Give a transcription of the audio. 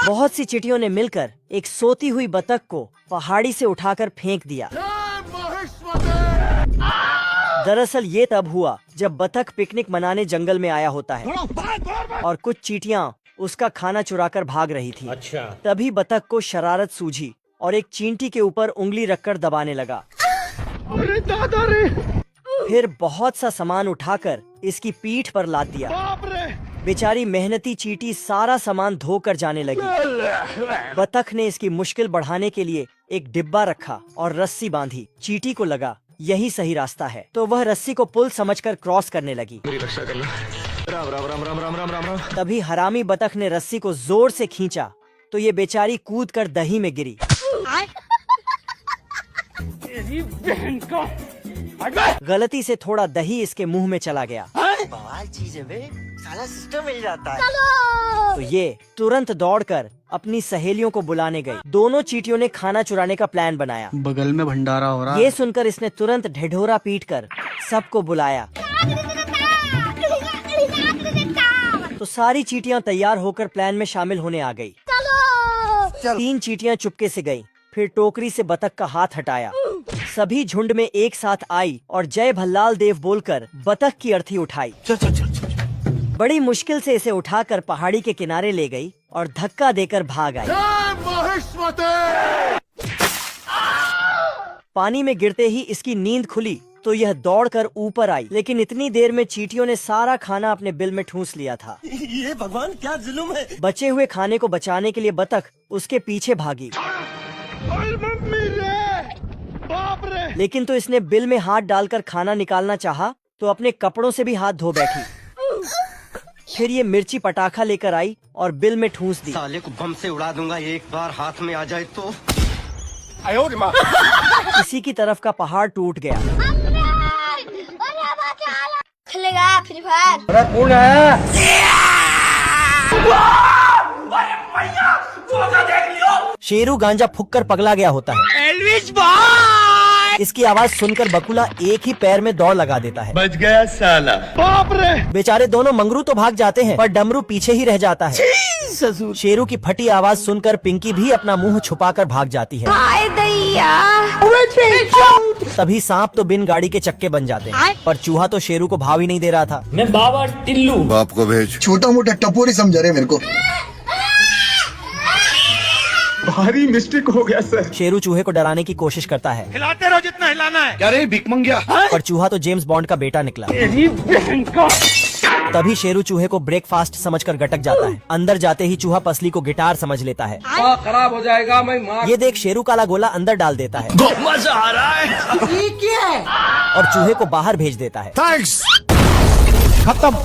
बहुत सी चींटियों ने मिलकर एक सोती हुई बतख को पहाड़ी से उठाकर फेंक दिया। दरअसल ये तब हुआ जब बतख पिकनिक मनाने जंगल में आया होता है और कुछ चींटियां उसका खाना चुराकर भाग रही थी। अच्छा। तभी बतख को शरारत सूझी और एक चींटी के ऊपर उंगली रखकर दबाने लगा। अरे दादा रे! फिर बहुत सा सामान उठाकर इसकी पीठ पर लाद दिया। बाप रे! बेचारी मेहनती चींटी सारा सामान धोकर जाने लगी। बतख ने इसकी मुश्किल बढ़ाने के लिए एक डिब्बा रखा और रस्सी बांधी। चींटी को लगा यही सही रास्ता है, तो वह रस्सी को पुल समझकर क्रॉस करने लगी। मेरी रक्षा करना। राम राम राम राम राम राम राम राम। तभी हरामी बतख ने रस्सी को जोर से खींचा तो ये बेचारी कूदकर दही में गिरी। गलती से थोड़ा दही इसके मुंह में चला गया। बवाल चीज है बे, साला सिस्टम मिल जाता है। तो ये तुरंत दौड़कर अपनी सहेलियों को बुलाने गई। दोनों चींटियों ने खाना चुराने का प्लान बनाया। बगल में भंडारा हो रहा। ये सुनकर इसने तुरंत ढिढोरा पीटकर सबको बुलाया। तो सारी चींटियां तैयार होकर प्लान में शामिल होने आ गई। 3 चींटियां चुपके से गईं, फिर टोकरी से बतख का हाथ हटाया। सभी झुंड में एक साथ आई और जय भल्लाल देव बोलकर बतख की अर्थी उठाई। बड़ी मुश्किल से इसे उठाकर पहाड़ी के किनारे ले गई और धक्का देकर भाग आई। पानी में गिरते ही इसकी नींद खुली तो यह दौड़कर ऊपर आई, लेकिन इतनी देर में चींटियों ने सारा खाना अपने बिल में ठूंस लिया था। ये भगवान क्या जुल्म है। बचे हुए खाने को बचाने के लिए बतख उसके पीछे भागी। बाप रे! लेकिन तो इसने बिल में हाथ डालकर खाना निकालना चाहा तो अपने कपड़ों से भी हाथ धो बैठी। फिर ये मिर्ची पटाखा लेकर आई और बिल में ठूंस दी। साले को बम से उड़ा दूंगा, एक बार हाथ में आ जाए तो। इसी की तरफ का पहाड़ टूट गया। खेलेगा फ्री फायर। शेरू गांजा फूंककर पगला गया होता है। एल्विस भाई! इसकी आवाज सुनकर बकुला एक ही पैर में दौड़ लगा देता है। बच गया साला। बाप रे! बेचारे दोनों मंगरू तो भाग जाते हैं पर डमरू पीछे ही रह जाता है। शेरू की फटी आवाज सुनकर पिंकी भी अपना मुंह छुपाकर भाग जाती है। तभी सांप तो बिन गाड़ी के चक्के बन जाते हैं, पर चूहा तो शेरू को भाव ही नहीं दे रहा था। मैं बाबा टिल्लू। बाप को भेज। छोटा मोटा टपोरी समझ रहे मेरे को। भारी मिस्टेक हो गया सर। शेरू चूहे को डराने की कोशिश करता है, हिलाते रहो जितना हिलाना है। क्या रे भिख मंगिया? पर चूहा तो जेम्स बॉन्ड का बेटा निकला। तभी शेरू चूहे को ब्रेकफास्ट समझकर गटक जाता है। अंदर जाते ही चूहा पसली को गिटार समझ लेता है। खराब हो जाएगा, मैं मार। ये देख शेरू काला गोला अंदर डाल देता है। मजा आ रहा है। और चूहे को बाहर भेज देता है। थैंक्स। खत्म।